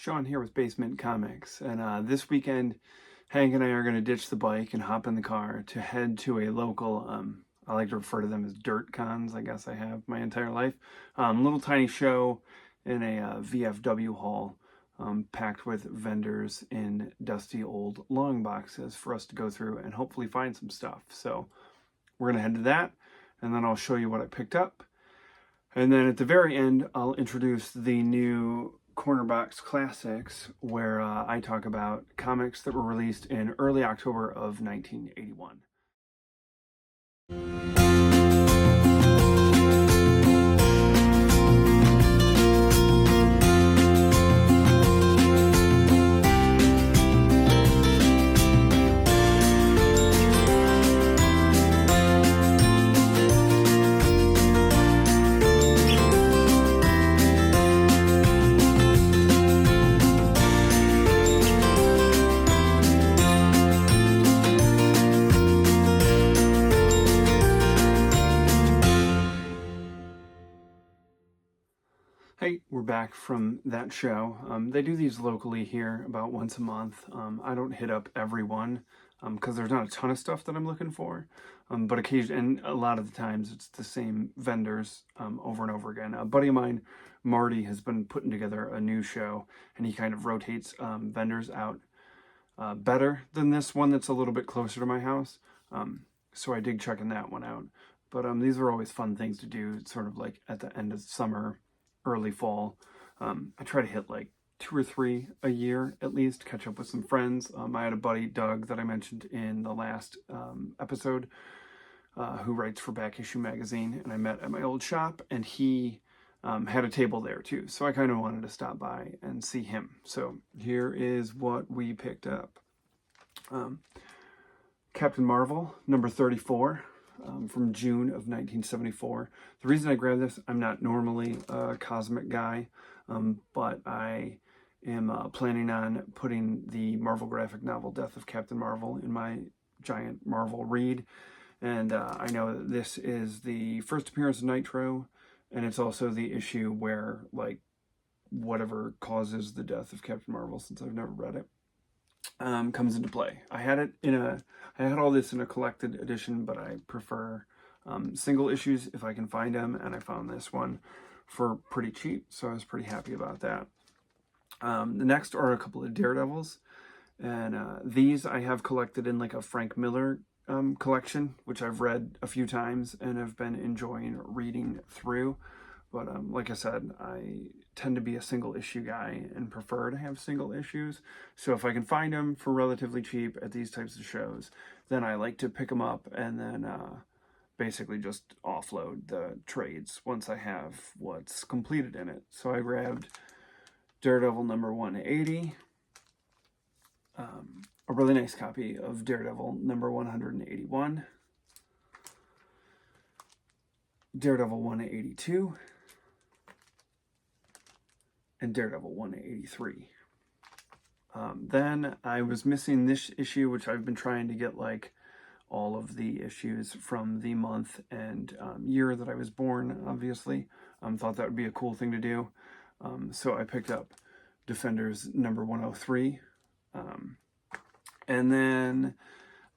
Sean here with BaseMint Comics, and this weekend Hank and I are going to ditch the bike and hop in the car to head to a local, I like to refer to them as dirt cons, I guess I have my entire life, little tiny show in a VFW hall, packed with vendors in dusty old long boxes for us to go through and hopefully find some stuff. So we're going to head to that, and then I'll show you what I picked up. And then at the very end, I'll introduce the new Cornerbox Classics, where I talk about comics that were released in early October of 1981. Hey, we're back from that show. They do these locally here about once a month. I don't hit up every one because there's not a ton of stuff that I'm looking for, but occasionally, and a lot of the times it's the same vendors over and over again. A buddy of mine, Marty, has been putting together a new show, and he kind of rotates vendors out better than this one that's a little bit closer to my house. So I dig checking that one out. But these are always fun things to do, sort of like at the end of summer, early fall. I try to hit like 2 or 3 a year at least, catch up with some friends. I had a buddy, Doug, that I mentioned in the last episode, who writes for Back Issue magazine, and I met at my old shop, and he had a table there too, so I kind of wanted to stop by and see him. So here is what we picked up. Captain Marvel, number 34. From June of 1974. The reason I grabbed this, I'm not normally a cosmic guy, but I am planning on putting the Marvel graphic novel Death of Captain Marvel in my giant Marvel read, and I know that this is the first appearance of Nitro, and it's also the issue where, like, whatever causes the death of Captain Marvel, since I've never read it, comes into play. I had all this in a collected edition, but I prefer single issues if I can find them, and I found this one for pretty cheap, so I was pretty happy about that. The next are a couple of Daredevils, and these I have collected in like a Frank Miller collection, which I've read a few times and have been enjoying reading through. But like I said, I tend to be a single issue guy and prefer to have single issues. So if I can find them for relatively cheap at these types of shows, then I like to pick them up and then basically just offload the trades once I have what's completed in it. So I grabbed Daredevil number 180, a really nice copy of Daredevil number 181, Daredevil 182, and Daredevil 183. Then I was missing this issue, which I've been trying to get like all of the issues from the month and year that I was born, obviously. Thought that would be a cool thing to do. So I picked up Defenders number 103. And then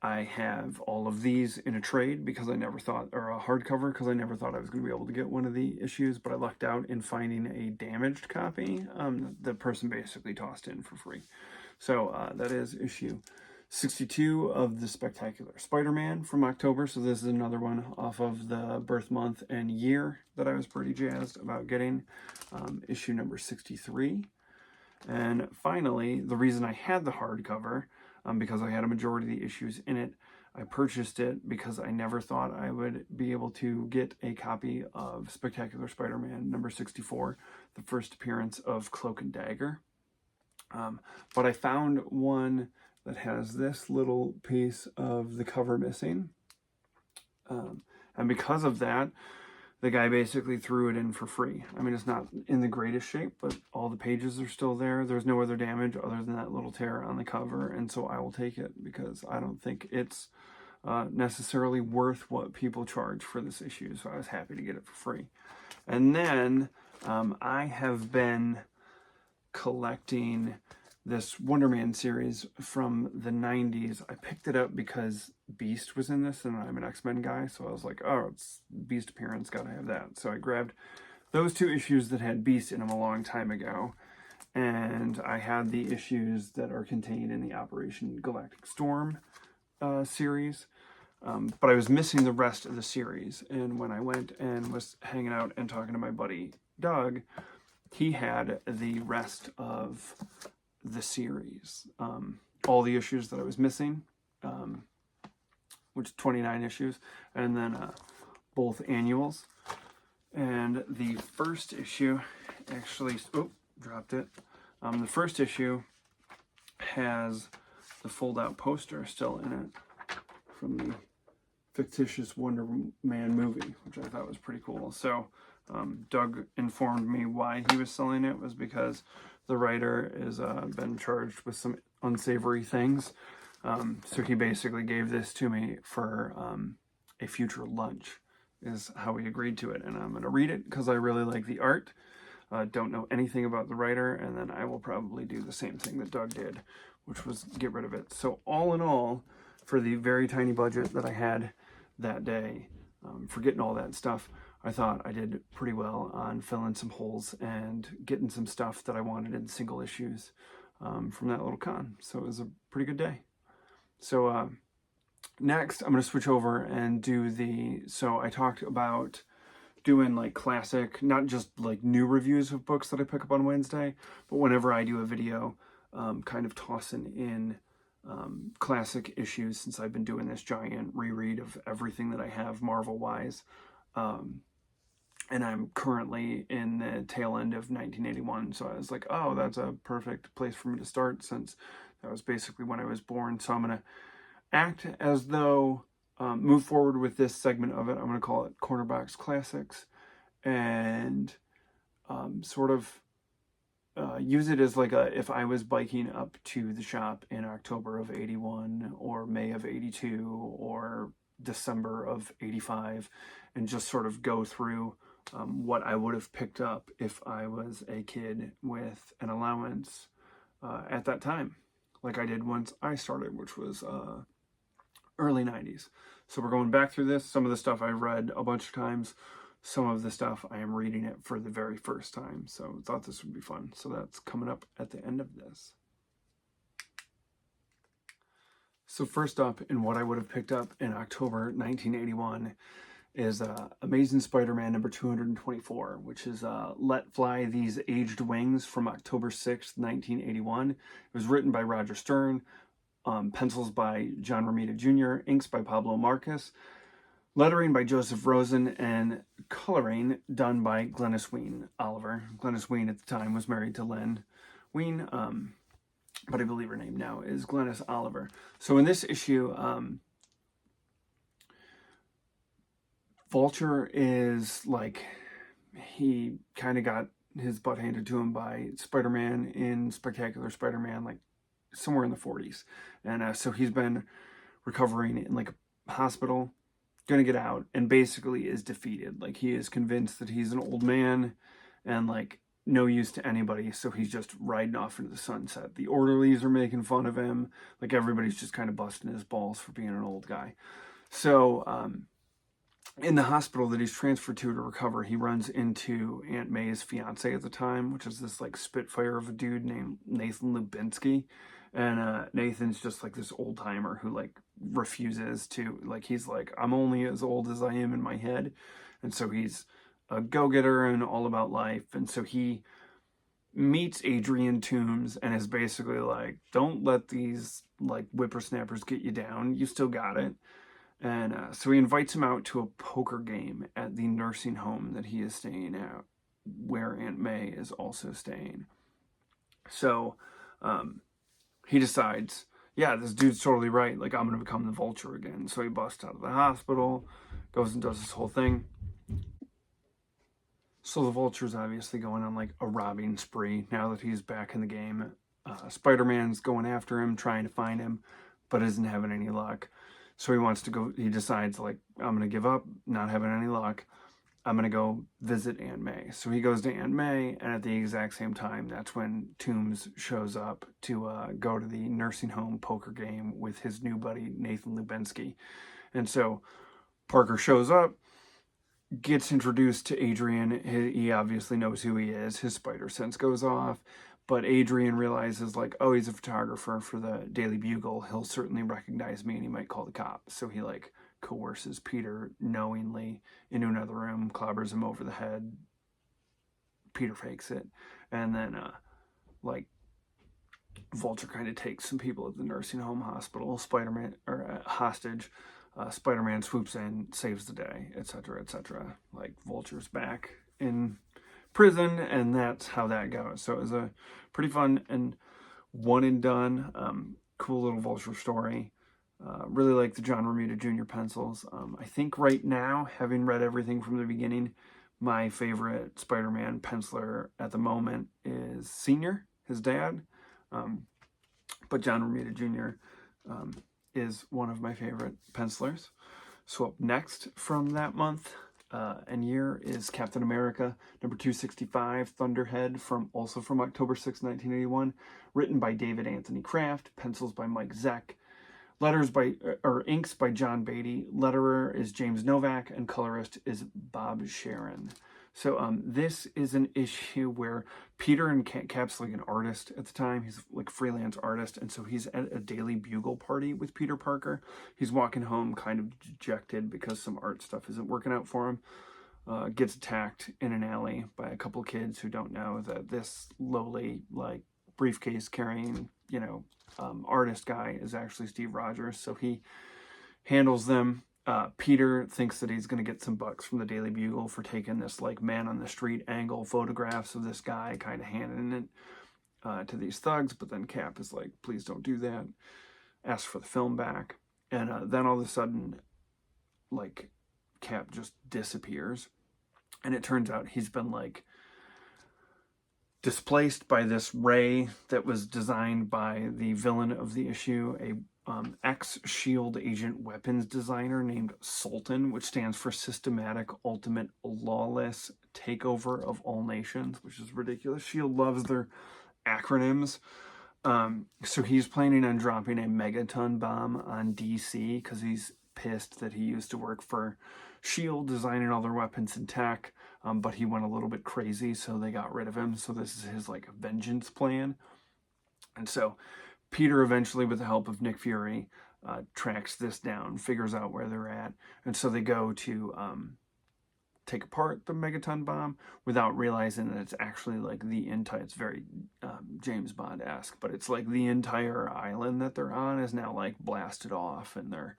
I have all of these in a trade because I never thought, or a hardcover, because I never thought I was going to be able to get one of the issues, but I lucked out in finding a damaged copy. The person basically tossed in for free. So that is issue 62 of the Spectacular Spider-Man from October. So this is another one off of the birth month and year that I was pretty jazzed about getting. Issue number 63. And finally, the reason I had the hardcover, because I had a majority of the issues in it, I purchased it because I never thought I would be able to get a copy of Spectacular Spider-Man number 64, the first appearance of Cloak and Dagger. But I found one that has this little piece of the cover missing. And because of that, the guy basically threw it in for free. I mean, it's not in the greatest shape, but all the pages are still there. There's no other damage other than that little tear on the cover, and so I will take it because I don't think it's necessarily worth what people charge for this issue, so I was happy to get it for free. And then I have been collecting this Wonder Man series from the 90s. I picked it up because Beast was in this, and I'm an X-Men guy, so I was like, oh, it's Beast appearance, gotta have that. So I grabbed those 2 issues that had Beast in them a long time ago, and I had the issues that are contained in the Operation Galactic Storm series, but I was missing the rest of the series, and when I went and was hanging out and talking to my buddy Doug, he had the rest of the series, all the issues that I was missing, which is 29 issues, and then both annuals. And the first issue actually, oh, dropped it. The first issue has the fold-out poster still in it from the fictitious Wonder Man movie, which I thought was pretty cool. So Doug informed me why he was selling it was because the writer is been charged with some unsavory things. So he basically gave this to me for a future lunch, is how we agreed to it. And I'm going to read it because I really like the art. Don't know anything about the writer, and then I will probably do the same thing that Doug did, which was get rid of it. So all in all, for the very tiny budget that I had that day, for getting all that stuff, I thought I did pretty well on filling some holes and getting some stuff that I wanted in single issues from that little con. So it was a pretty good day. So next, I'm going to switch over and do so I talked about doing like classic, not just like new reviews of books that I pick up on Wednesday, but whenever I do a video, kind of tossing in classic issues, since I've been doing this giant reread of everything that I have Marvel-wise. And I'm currently in the tail end of 1981, so I was like, oh, that's a perfect place for me to start, since that was basically when I was born. So I'm going to act as though, move forward with this segment of it. I'm going to call it Cornerbox Classics, and sort of use it as like if I was biking up to the shop in October of 81, or May of 82, or December of 85, and just sort of go through what I would have picked up if I was a kid with an allowance at that time, like I did once I started, which was early 90s. So we're going back through this. Some of the stuff I've read a bunch of times. Some of the stuff I am reading it for the very first time. So I thought this would be fun. So that's coming up at the end of this. So first up, in what I would have picked up in October 1981, is Amazing Spider-Man number 224, which is Let Fly These Aged Wings from October 6th, 1981. It was written by Roger Stern, pencils by John Romita Jr., inks by Pablo Marcus, lettering by Joseph Rosen, and coloring done by Glynis Wein Oliver. Glynis Wein at the time was married to Len Wein, but I believe her name now is Glynis Oliver. So in this issue, Vulture is like, he kind of got his butt handed to him by Spider-Man in Spectacular Spider-Man, like somewhere in the 40s. And so he's been recovering in like a hospital, gonna get out, and basically is defeated. Like, he is convinced that he's an old man and like no use to anybody, so he's just riding off into the sunset. The orderlies are making fun of him, like everybody's just kind of busting his balls for being an old guy. So in the hospital that he's transferred to recover, he runs into Aunt May's fiance at the time, which is this like spitfire of a dude named Nathan Lubinsky. And Nathan's just like this old timer who like refuses to, like, he's like, I'm only as old as I am in my head. And so he's a go-getter and all about life. And so he meets Adrian Toomes and is basically like, don't let these like whippersnappers get you down. You still got it. And so he invites him out to a poker game at the nursing home that he is staying at, where Aunt May is also staying. So he decides, yeah, this dude's totally right. Like, I'm going to become the Vulture again. So he busts out of the hospital, goes and does this whole thing. So the Vulture's obviously going on like a robbing spree now that he's back in the game. Spider-Man's going after him, trying to find him, but isn't having any luck. So he wants to go, he decides like, I'm going to give up, not having any luck. I'm going to go visit Aunt May. So he goes to Aunt May, and at the exact same time, that's when Toombs shows up to go to the nursing home poker game with his new buddy, Nathan Lubinsky. And so Parker shows up, gets introduced to Adrian. He obviously knows who he is. His spider sense goes off. But Adrian realizes, like, oh, he's a photographer for the Daily Bugle. He'll certainly recognize me, and he might call the cops. So he, like, coerces Peter knowingly into another room, clobbers him over the head. Peter fakes it. And then, like, Vulture kind of takes some people at the nursing home hospital, Spider-Man, or hostage. Spider-Man swoops in, saves the day, etc., etc. Like, Vulture's back in prison, and that's how that goes. So it was a pretty fun and one and done, cool little Vulture story. Really like the John Romita Jr. pencils. I think right now, having read everything from the beginning, my favorite Spider-Man penciler at the moment is Senior, his dad. But John Romita Jr. Is one of my favorite pencilers. So up next from that month and year is Captain America, number 265, Thunderhead, also from October 6, 1981, written by David Anthony Kraft, pencils by Mike Zeck, inks by John Beatty, letterer is James Novak, and colorist is Bob Sharon. So this is an issue where Peter and Cap's like an artist at the time. He's like a freelance artist, and so he's at a Daily Bugle party with Peter Parker. He's walking home kind of dejected because some art stuff isn't working out for him. Gets attacked in an alley by a couple kids who don't know that this lowly, like, briefcase carrying, artist guy is actually Steve Rogers. So he handles them. Peter thinks that he's going to get some bucks from the Daily Bugle for taking this, like, man on the street angle photographs of this guy, kind of handing it to these thugs. But then Cap is like, please don't do that. Asks for the film back. And then all of a sudden, like, Cap just disappears. And it turns out he's been, like, displaced by this ray that was designed by the villain of the issue, a ex-SHIELD agent weapons designer named Sultan, which stands for Systematic Ultimate Lawless Takeover of All Nations, which is ridiculous. SHIELD loves their acronyms. So he's planning on dropping a megaton bomb on DC because he's pissed that he used to work for SHIELD, designing all their weapons and tech, but he went a little bit crazy, so they got rid of him. So this is his, like, vengeance plan. And so Peter eventually, with the help of Nick Fury, tracks this down, figures out where they're at. And so they go to take apart the megaton bomb without realizing that it's actually, like, the entire, it's very James Bond-esque, but it's like the entire island that they're on is now, like, blasted off, and they're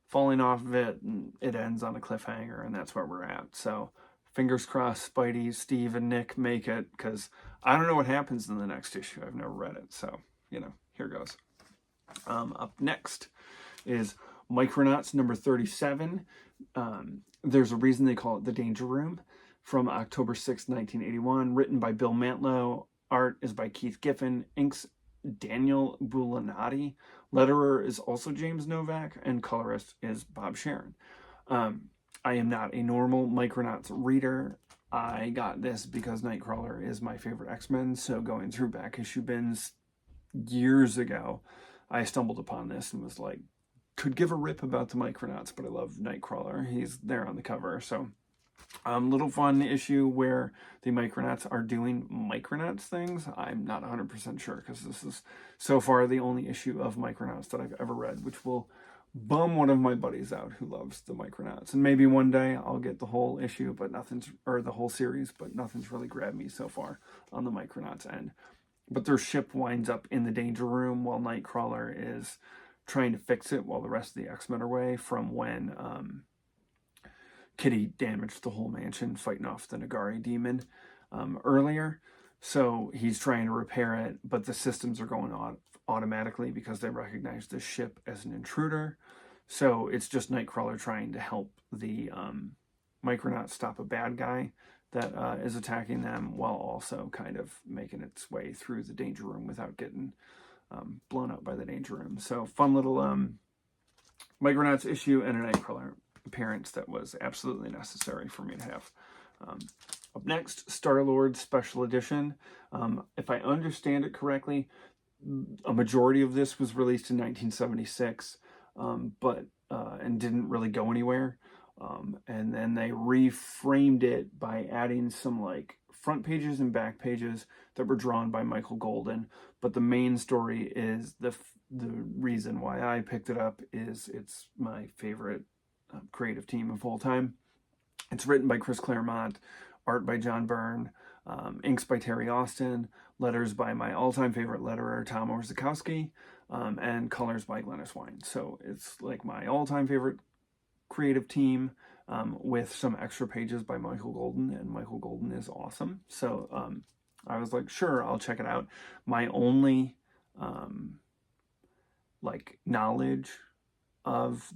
falling off of it, and it ends on a cliffhanger, and that's where we're at. So fingers crossed Spidey, Steve, and Nick make it, because I don't know what happens in the next issue. I've never read it, so, here goes. Up next is Micronauts number 37. There's a reason they call it the Danger Room, from October 6, 1981, written by Bill Mantlo. Art is by Keith Giffen. Inks Daniel Bulanati. Letterer is also James Novak, and colorist is Bob Sharon. I am not a normal Micronauts reader. I got this because Nightcrawler is my favorite X-Men, so going through back issue bins years ago, I stumbled upon this and was like, could give a rip about the Micronauts, but I love Nightcrawler. He's there on the cover. So little fun issue where the Micronauts are doing Micronauts things. I'm not 100% sure, because this is so far the only issue of Micronauts that I've ever read, which will bum one of my buddies out who loves the Micronauts. And maybe one day I'll get the whole issue, but the whole series, but nothing's really grabbed me so far on the Micronauts end. But their ship winds up in the Danger Room while Nightcrawler is trying to fix it while the rest of the X-Men are away, from when Kitty damaged the whole mansion fighting off the Nagari demon earlier. So he's trying to repair it, but the systems are going on automatically because they recognize the ship as an intruder. So it's just Nightcrawler trying to help the Micronauts stop a bad guy that is attacking them, while also kind of making its way through the Danger Room without getting blown up by the Danger Room. So fun little Micronauts issue and a Nightcrawler appearance that was absolutely necessary for me to have. Up next, Star-Lord Special Edition. If I understand it correctly, a majority of this was released in 1976, and didn't really go anywhere. And then they reframed it by adding some like front pages and back pages that were drawn by Michael Golden. But the main story is the reason why I picked it up is it's my favorite creative team of all time. It's written by Chris Claremont, art by John Byrne, inks by Terry Austin, letters by my all-time favorite letterer, Tom Orzechowski, and colors by Glennis Wine. So it's like my all-time favorite creative team, with some extra pages by Michael Golden, and Michael Golden is awesome. So I was like, sure, I'll check it out. My only like knowledge of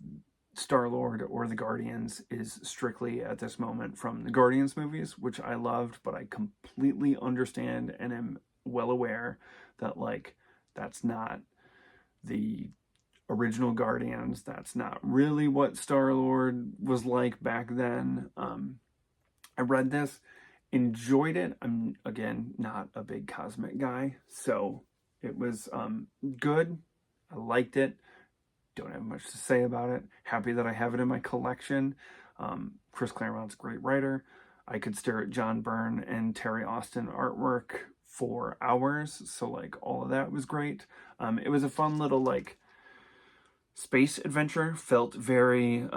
Star-Lord or the Guardians is strictly at this moment from the Guardians movies, which I loved, but I completely understand and am well aware that like that's not the original Guardians. That's not really what Star-Lord was like back then. I read this, enjoyed it. I'm, again, not a big cosmic guy, so it was good. I liked it. Don't have much to say about it. Happy that I have it in my collection. Chris Claremont's a great writer. I could stare at John Byrne and Terry Austin artwork for hours, so like all of that was great. It was a fun little like space adventure. Felt very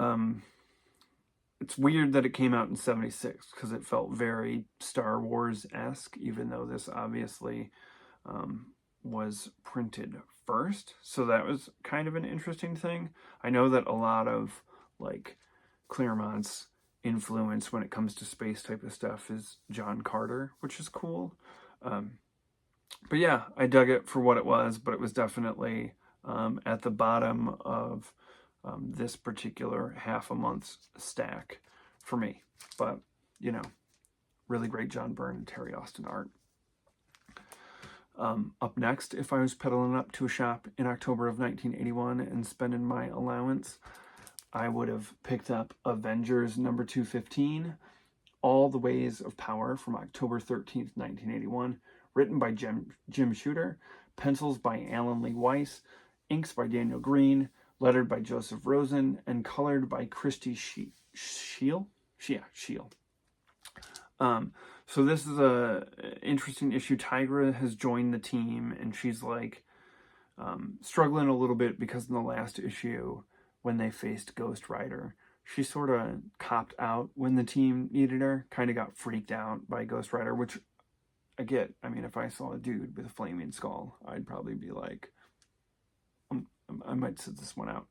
it's weird that it came out in 76 because it felt very Star Wars-esque, even though this obviously was printed first. So that was kind of an interesting thing. I know that a lot of like Claremont's influence when it comes to space type of stuff is John Carter, which is cool. But yeah, I dug it for what it was, but it was definitely at the bottom of this particular half a month's stack for me. But, you know, really great John Byrne and Terry Austin art. Up next, if I was pedaling up to a shop in October of 1981 and spending my allowance, I would have picked up Avengers number 215, All the Ways of Power from October 13th, 1981, written by Jim Shooter, pencils by Alan Lee Weiss, inks by Daniel Green, lettered by Joseph Rosen, and colored by Christy Scheel. So this is a interesting issue. Tigra has joined the team, and she's like struggling a little bit because in the last issue, when they faced Ghost Rider, she sort of copped out when the team needed her, kind of got freaked out by Ghost Rider, which I get. I mean, if I saw a dude with a flaming skull, I'd probably be like, I might sit this one out.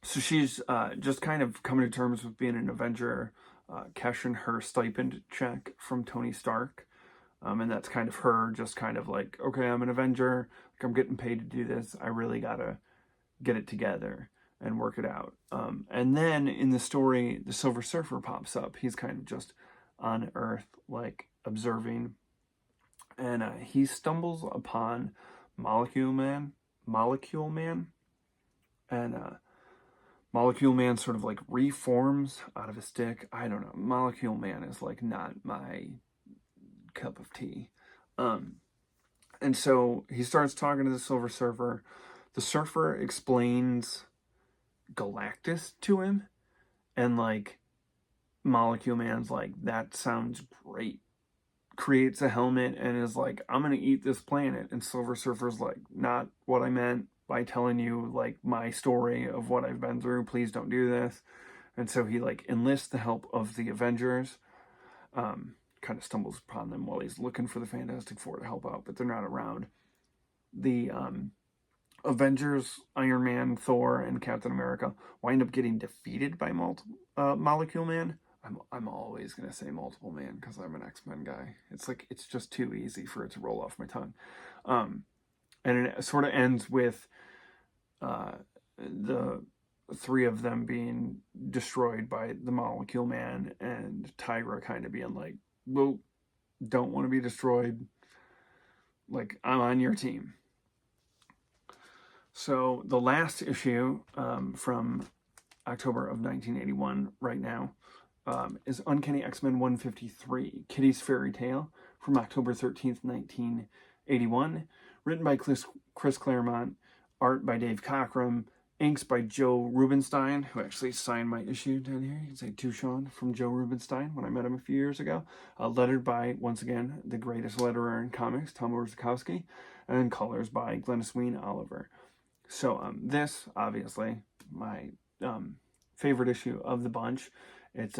So she's just kind of coming to terms with being an Avenger, cashing her stipend check from Tony Stark. And that's kind of her just kind of like, okay, I'm an Avenger. Like, I'm getting paid to do this. I really got to get it together and work it out. And then in the story, the Silver Surfer pops up. He's kind of just on Earth, like observing. And he stumbles upon Molecule Man. And Molecule Man sort of like reforms out of a stick. I don't know. Molecule Man is like not my cup of tea. And so he starts talking to the Silver Surfer. The Surfer explains Galactus to him. And like Molecule Man's like, that sounds great. Creates a helmet and is like, I'm going to eat this planet. And Silver Surfer's like, not what I meant by telling you like my story of what I've been through. Please don't do this. And so he like enlists the help of the Avengers. Kind of stumbles upon them while he's looking for the Fantastic Four to help out, but they're not around. The Avengers, Iron Man, Thor, and Captain America wind up getting defeated by Molecule Man. I'm always going to say Multiple Man because I'm an X-Men guy. It's like, it's just too easy for it to roll off my tongue. And it sort of ends with the three of them being destroyed by the Molecule Man and Tigra kind of being like, well, don't want to be destroyed. Like, I'm on your team. So the last issue from October of 1981 right now, is Uncanny X-Men 153, Kitty's Fairy Tale, from October 13th, 1981. Written by Chris Claremont, art by Dave Cockrum, inks by Joe Rubinstein, who actually signed my issue down here. You can say to Sean from Joe Rubinstein when I met him a few years ago. Lettered by, once again, the greatest letterer in comics, Tom Orzechowski, and colors by Glennis Ween Oliver. So this, obviously, my favorite issue of the bunch. It's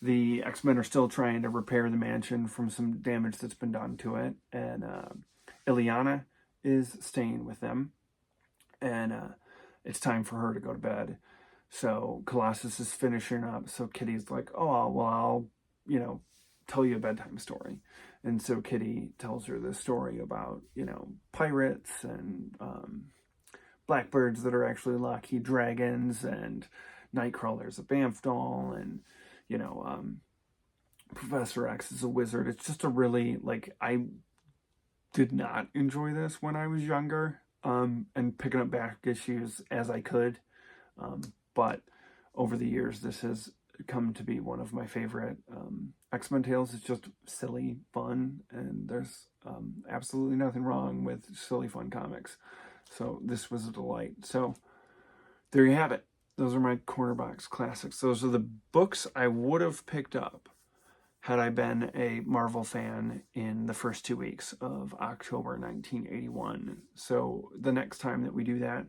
the X-Men are still trying to repair the mansion from some damage that's been done to it, and Illyana is staying with them, and it's time for her to go to bed. So Colossus is finishing up, so Kitty's like, oh, well, I'll, tell you a bedtime story. And so Kitty tells her this story about, pirates and blackbirds that are actually Lockheed dragons, and Nightcrawler's a Bamfdoll, and, Professor X is a wizard. It's just a really, I did not enjoy this when I was younger, and picking up back issues as I could. But over the years, this has come to be one of my favorite X-Men tales. It's just silly fun, and there's absolutely nothing wrong with silly fun comics. So this was a delight. So there you have it. Those are my Cornerbox Classics. Those are the books I would have picked up had I been a Marvel fan in the first 2 weeks of October 1981. So the next time that we do that,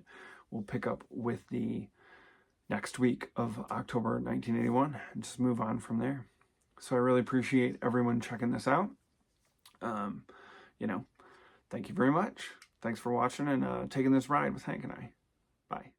we'll pick up with the next week of October 1981 and just move on from there. So I really appreciate everyone checking this out. Thank you very much. Thanks for watching and taking this ride with Hank and I. Bye.